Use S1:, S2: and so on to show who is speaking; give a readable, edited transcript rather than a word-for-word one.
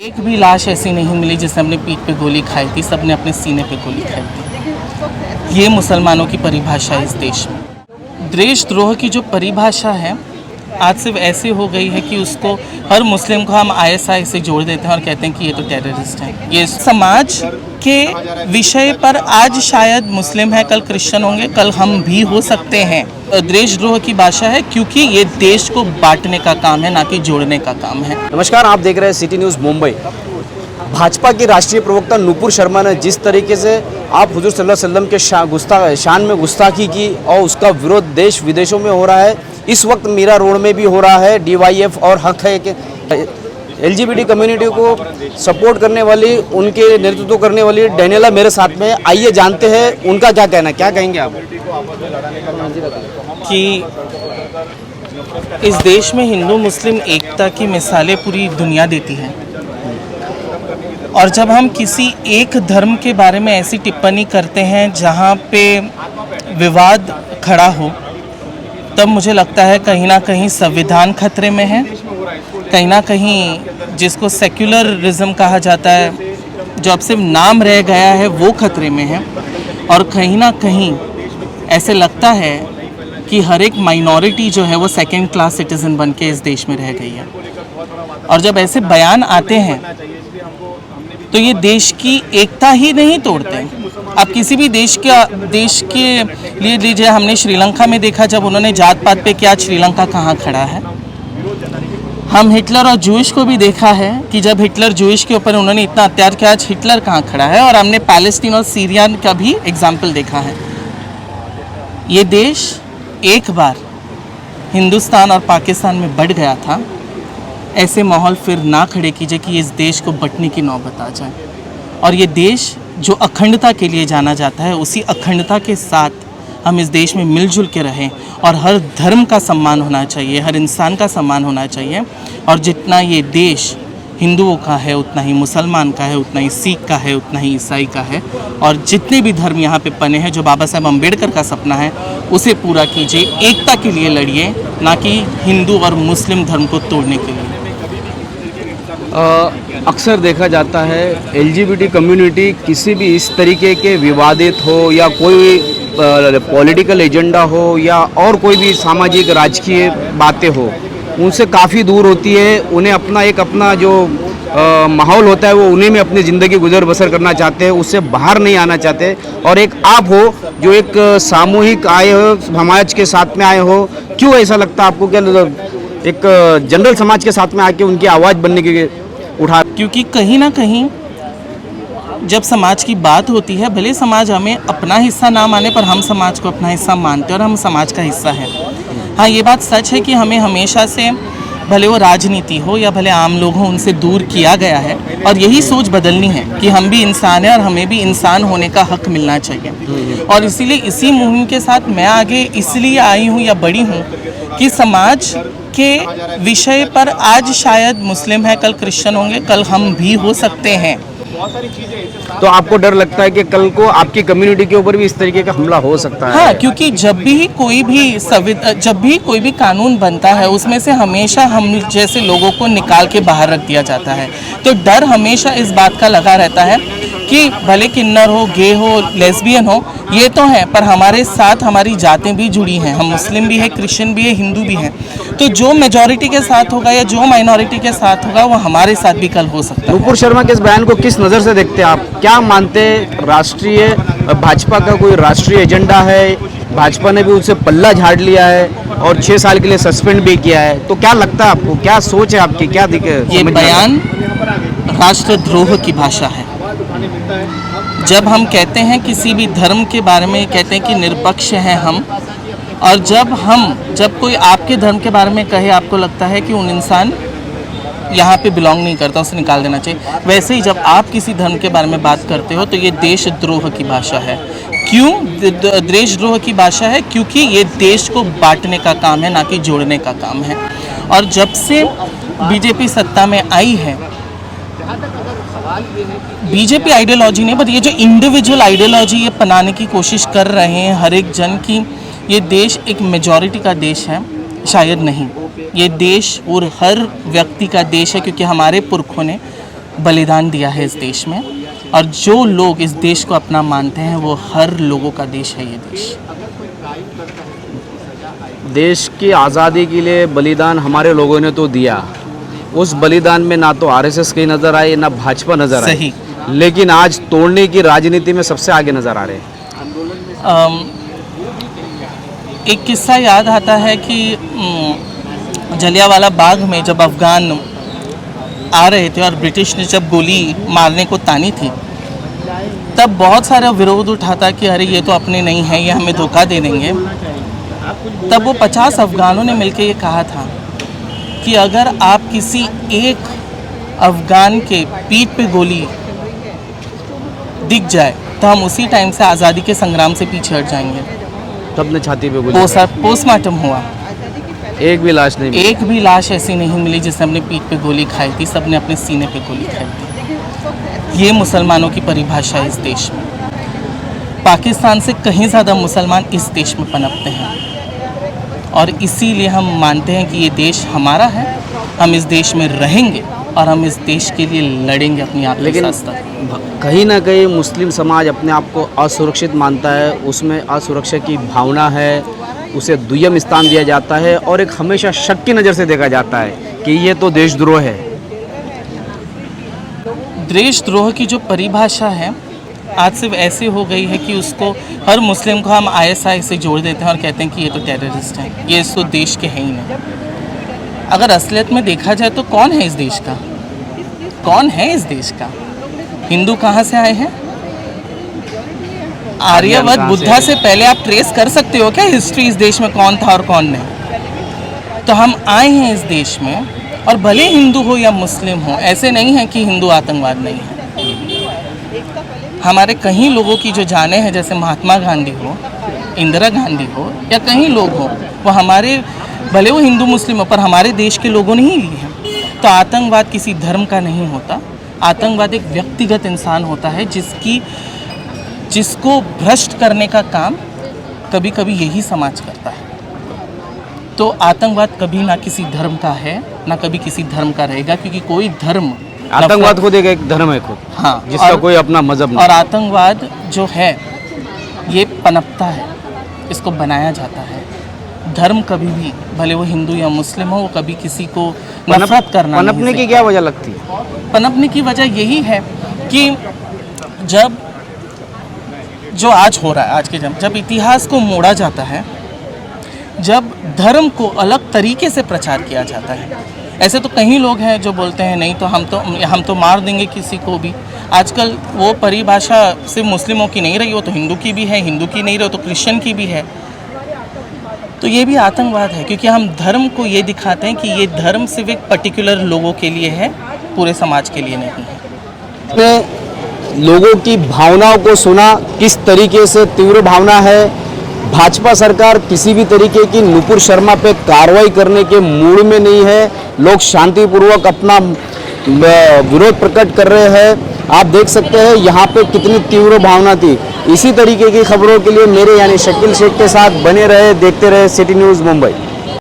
S1: एक भी लाश ऐसी नहीं मिली जिसने अपने पीठ पे गोली खाई थी, सबने अपने सीने पे गोली खाई थी। ये मुसलमानों की परिभाषा है इस देश में। देशद्रोह की जो परिभाषा है आज सिर्फ ऐसे हो गई है कि उसको हर मुस्लिम को हम आईएसआई से जोड़ देते हैं और कहते हैं कि ये तो टेररिस्ट है। ये समाज के विषय पर आज शायद मुस्लिम है, कल क्रिश्चियन होंगे, कल हम भी हो सकते हैं। देशद्रोह की भाषा है क्योंकि ये देश को बांटने का काम है, ना कि जोड़ने का काम है।
S2: नमस्कार, आप देख रहे हैं सिटी न्यूज़ मुंबई। भाजपा की राष्ट्रीय प्रवक्ता नुपुर शर्मा ने जिस तरीके से आप हुजूर सल्लल्लाहु अलैहि वसल्लम के शान में गुस्ताखी की और उसका विरोध देश विदेशों में हो रहा है, इस वक्त मीरा रोड में भी हो रहा है। डीवाईएफ और हक है कि एलजीबीटी कम्युनिटी को सपोर्ट करने वाली, उनके नेतृत्व करने वाली डैनियला मेरे साथ में। आइए जानते हैं उनका क्या कहना है। क्या कहेंगे आप?
S1: कि इस देश में हिंदू मुस्लिम एकता की मिसालें पूरी दुनिया देती हैं, और जब हम किसी एक धर्म के बारे में ऐसी टिप्पणी करते हैं जहाँ पे विवाद खड़ा हो, तब मुझे लगता है कहीं ना कहीं संविधान खतरे में है, कहीं ना कहीं जिसको सेक्युलरिज्म कहा जाता है, जो अब सिर्फ नाम रह गया है, वो खतरे में है। और कहीं ना कहीं ऐसे लगता है कि हर एक माइनॉरिटी जो है वो सेकंड क्लास सिटीज़न बन के इस देश में रह गई है। और जब ऐसे बयान आते हैं तो ये देश की एकता ही नहीं तोड़ते। आप किसी भी देश के लिए लीजिए, हमने श्रीलंका में देखा जब उन्होंने जात पात पे किया, श्रीलंका कहाँ खड़ा है। हम हिटलर और जूइश को भी देखा है कि जब हिटलर जूइश के ऊपर उन्होंने इतना अत्याचार किया, आज हिटलर कहाँ खड़ा है। और हमने पैलेस्टीन और सीरिया का भी एग्जाम्पल देखा है। ये देश एक बार हिंदुस्तान और पाकिस्तान में बढ़ गया था। ऐसे माहौल फिर ना खड़े कीजिए कि इस देश को बंटने की नौबत आ जाए। और ये देश जो अखंडता के लिए जाना जाता है, उसी अखंडता के साथ हम इस देश में मिलजुल के रहें। और हर धर्म का सम्मान होना चाहिए, हर इंसान का सम्मान होना चाहिए। और जितना ये देश हिंदुओं का है, उतना ही मुसलमान का है, उतना ही सिख का है, उतना ही ईसाई का है। और जितने भी धर्म यहाँ पे पने हैं, जो बाबा साहब अम्बेडकर का सपना है, उसे पूरा कीजिए। एकता के लिए लड़िए, ना कि हिंदू और मुस्लिम धर्म को तोड़ने के लिए।
S2: अक्सर देखा जाता है एलजीबीटी कम्युनिटी किसी भी इस तरीके के विवादित हो या कोई पॉलिटिकल एजेंडा हो या और कोई भी सामाजिक राजकीय बातें हो, उनसे काफ़ी दूर होती है। उन्हें अपना जो माहौल होता है वो उन्हीं में अपनी ज़िंदगी गुजर बसर करना चाहते हैं, उससे बाहर नहीं आना चाहते। और एक आप हो जो एक सामूहिक आए हो, समाज के साथ में आए हो, क्यों ऐसा लगता है आपको? क्या एक जनरल समाज के साथ में आके उनकी आवाज़ बनने की उठा?
S1: क्योंकि कहीं ना कहीं जब समाज की बात होती है, भले समाज हमें अपना हिस्सा ना माने, पर हम समाज को अपना हिस्सा मानते हैं और हम समाज का हिस्सा हैं। हाँ, ये बात सच है कि हमें हमेशा से, भले वो राजनीति हो या भले आम लोग हों, उनसे दूर किया गया है। और यही सोच बदलनी है कि हम भी इंसान हैं और हमें भी इंसान होने का हक मिलना चाहिए। और इसीलिए इसी मुहिम के साथ मैं आगे इसलिए आई हूँ या बड़ी हूँ कि समाज के विषय पर आज शायद मुस्लिम है, कल क्रिश्चियन होंगे, कल हम भी हो सकते हैं।
S2: तो आपको डर लगता है कि कल को आपकी कम्युनिटी के ऊपर भी इस तरीके का हमला हो सकता है?
S1: हाँ, क्योंकि जब भी कोई भी कानून बनता है, उसमें से हमेशा हम जैसे लोगों को निकाल के बाहर रख दिया जाता है। तो डर हमेशा इस बात का लगा रहता है कि भले किन्नर हो, गे हो, लेस्बियन हो, ये तो है, पर हमारे साथ हमारी जातें भी जुड़ी हैं। हम मुस्लिम भी है, क्रिश्चियन भी है, हिंदू भी हैं। तो जो मेजॉरिटी के साथ होगा या जो माइनॉरिटी के साथ होगा, वो हमारे साथ भी कल हो सकता है।
S2: नुपुर शर्मा के इस बयान को किस नज़र से देखते हैं आप? क्या मानते हैं राष्ट्रीय भाजपा का कोई राष्ट्रीय एजेंडा है? भाजपा ने भी उससे पल्ला झाड़ लिया है और 6 साल के लिए सस्पेंड भी किया है। तो क्या लगता है आपको, क्या सोच है आपकी, क्या दिखे?
S1: ये बयान राष्ट्रद्रोह की भाषा है। जब हम कहते हैं किसी भी धर्म के बारे में, कहते हैं कि निरपक्ष हैं हम, और जब कोई आपके धर्म के बारे में कहे, आपको लगता है कि उन इंसान यहाँ पे बिलोंग नहीं करता, उसे निकाल देना चाहिए। वैसे ही जब आप किसी धर्म के बारे में बात करते हो तो ये देशद्रोह की भाषा है। क्यों देशद्रोह की भाषा है? क्योंकि ये देश को बांटने का काम है, ना कि जोड़ने का काम है। और जब से बीजेपी सत्ता में आई है, बीजेपी आइडियोलॉजी नहीं, बट ये जो इंडिविजुअल आइडियोलॉजी ये अपनाने की कोशिश कर रहे हैं हर एक जन की। ये देश एक मेजॉरिटी का देश है, शायद नहीं। ये देश और हर व्यक्ति का देश है, क्योंकि हमारे पुरखों ने बलिदान दिया है इस देश में, और जो लोग इस देश को अपना मानते हैं वो हर लोगों का देश है ये देश।
S2: देश की आज़ादी के लिए बलिदान हमारे लोगों ने तो दिया, उस बलिदान में ना तो आरएसएस कहीं नज़र आई ना भाजपा नज़र आई,
S1: सही।
S2: लेकिन आज तोड़ने की राजनीति में सबसे आगे नज़र आ रहे हैं।
S1: एक किस्सा याद आता है कि जलियांवाला बाग में जब अफ़गान आ रहे थे और ब्रिटिश ने जब गोली मारने को तानी थी, तब बहुत सारा विरोध उठा था कि अरे ये तो अपने नहीं हैं, ये हमें धोखा दे देंगे। तब वो 50 अफ़गानों ने मिलकर ये कहा था कि अगर आप किसी एक अफ़गान के पीठ पे गोली दिख जाए तो हम उसी टाइम से आज़ादी के संग्राम से पीछे हट जाएंगे।
S2: तब ने छाती पे गोली
S1: पोस्टमार्टम हुआ,
S2: एक भी लाश नहीं मिली।
S1: एक भी लाश ऐसी नहीं मिली जिसने अपने पीठ पे गोली खाई थी, सबने अपने सीने पे गोली खाई थी। ये मुसलमानों की परिभाषा है इस देश में। पाकिस्तान से कहीं ज़्यादा मुसलमान इस देश में पनपते हैं, और इसीलिए हम मानते हैं कि ये देश हमारा है, हम इस देश में रहेंगे और हम इस देश के लिए लड़ेंगे अपनी आखिरी सांस तक।
S2: कहीं ना कहीं मुस्लिम समाज अपने आप को असुरक्षित मानता है, उसमें असुरक्षा की भावना है, उसे दुय्यम स्थान दिया जाता है और एक हमेशा शक की नज़र से देखा जाता है कि ये तो देशद्रोह है।
S1: देशद्रोह की जो परिभाषा है आज सिर्फ ऐसे हो गई है कि उसको हर मुस्लिम को हम आईएसआई से जोड़ देते हैं और कहते हैं कि ये तो टेररिस्ट है, ये इस तो देश के हैं ही नहीं। अगर असलियत में देखा जाए तो कौन है इस देश का, कौन है इस देश का? हिंदू कहाँ से आए हैं? आर्यवत बुद्धा से पहले आप ट्रेस कर सकते हो क्या हिस्ट्री इस देश में कौन था और कौन नहीं? तो हम आए हैं इस देश में, और भले हिंदू हो या मुस्लिम हो, ऐसे नहीं है कि हिंदू आतंकवाद नहीं है। हमारे कहीं लोगों की जो जाने हैं, जैसे महात्मा गांधी हो, इंदिरा गांधी हो, या कहीं लोग हो, वो हमारे भले वो हिंदू मुस्लिम हो पर हमारे देश के लोगों ने ही ली है। तो आतंकवाद किसी धर्म का नहीं होता, आतंकवाद एक व्यक्तिगत इंसान होता है जिसको भ्रष्ट करने का काम कभी कभी यही समाज करता है। तो आतंकवाद कभी ना किसी धर्म का है ना कभी किसी धर्म का रहेगा, क्योंकि कोई धर्म
S2: आतंकवाद खुद एक धर्म है खुद,
S1: हाँ,
S2: जिसका कोई अपना मजहब नहीं।
S1: और आतंकवाद जो है ये पनपता है, इसको बनाया जाता है। धर्म कभी भी, भले वो हिंदू या मुस्लिम हो, वो कभी किसी को नफरत करना नहीं।
S2: पनपने की क्या वजह लगती है?
S1: पनपने की वजह यही है कि जब जो आज हो रहा है, आज के जब इतिहास को मोड़ा जाता है, जब धर्म को अलग तरीके से प्रचार किया जाता है। ऐसे तो कई लोग हैं जो बोलते हैं नहीं तो हम तो मार देंगे किसी को भी। आजकल वो परिभाषा सिर्फ मुस्लिमों की नहीं रही, वो तो हिंदू की भी है, हिंदू की नहीं रही तो क्रिश्चियन की भी है। तो ये भी आतंकवाद है, क्योंकि हम धर्म को ये दिखाते हैं कि ये धर्म सिर्फ एक पर्टिकुलर लोगों के लिए है, पूरे समाज के लिए नहीं है।
S2: लोगों की भावनाओं को सुना, किस तरीके से तीव्र भावना है। भाजपा सरकार किसी भी तरीके की नुपुर शर्मा पे कार्रवाई करने के मूड में नहीं है। लोग शांतिपूर्वक अपना विरोध प्रकट कर रहे हैं। आप देख सकते हैं यहाँ पे कितनी तीव्र भावना थी। इसी तरीके की खबरों के लिए मेरे यानी शकील शेख के साथ बने रहे, देखते रहे सिटी न्यूज़ मुंबई।